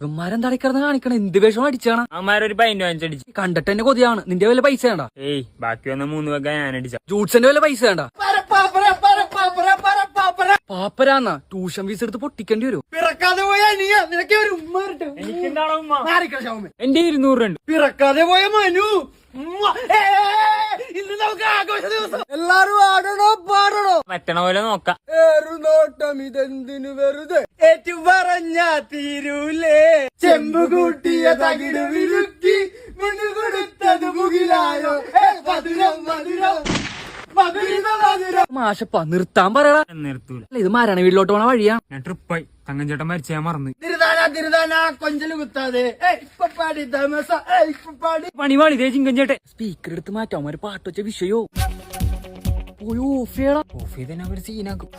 ഇവന്മാരെന്താ കിടന്ന് കാണിക്കണം? എന്ത് വേഷം അടിച്ചാണ് അവന്മാരൊരു പൈന്റ് വാങ്ങിച്ചടിച്ചു. കണ്ടിട്ട് തന്നെ കൊതിയാണ്. നിന്റെ വല്ല പൈസ വേണ്ട? ഏയ് ബാക്കി വന്ന 3 വെക്കാൻ ഞാൻ അടിച്ച. ജൂട്ട്സിന്റെ വല്ല പൈസ വേണ്ട? പാപ്പരാന്നാ ട്യൂഷൻ ഫീസ് എടുത്ത് പൊട്ടിക്കേണ്ടി വരും. പിറക്കാതെ പോയാ നീ നിനക്ക് ഒരു ഉമ്മ കിട്ടും. എനിക്കെന്താണോ ഉമ്മ? എന്റെ 200 ഉണ്ട്. പിറക്കാതെ പോയ മനു ഇന്ന് നമുക്ക് ആഘോഷ ദിവസം. എല്ലാരും ആടണോ പാടണോ? മറ്റണ പോലെ നോക്കാം. ഏറുനോട്ടം ഇതെന്തിനു വെറുതെ ഏറ്റു പറഞ്ഞ തീരൂലേ. ചെമ്പ് കൂട്ടിയ തകിട് വിരുക്കി മുന്നു കൊടുത്തത് മുകിലായോ. മധുരം മധുരം മധുരിത മധുരം. മാഷപ്പ നിർത്താൻ പറയടാ. നിർത്തൂല. ഇത് മാരണ വീട്ടിലോട്ട് പോണ വഴിയാ. ഞാൻ ട്രിപ്പായി. തങ്കഞ്ചേട്ടൻ മരിച്ച ഞാൻ മറന്നു. തിരുതാന കൊഞ്ചല് കുത്താതെ ഇപ്പൊ പാടി തമസ ഇപ്പൊ പാടി പണിവാളി ഇതേ ചിങ്കഞ്ചേട്ടെ. സ്പീക്കർ എടുത്ത് മാറ്റാൻ പാട്ട് വെച്ച വിഷയോ പോയി ഓഫ് ചെയ്യടാ. ഓഫ് ചെയ്ത് തന്നെ അവർ സീനാക്കും.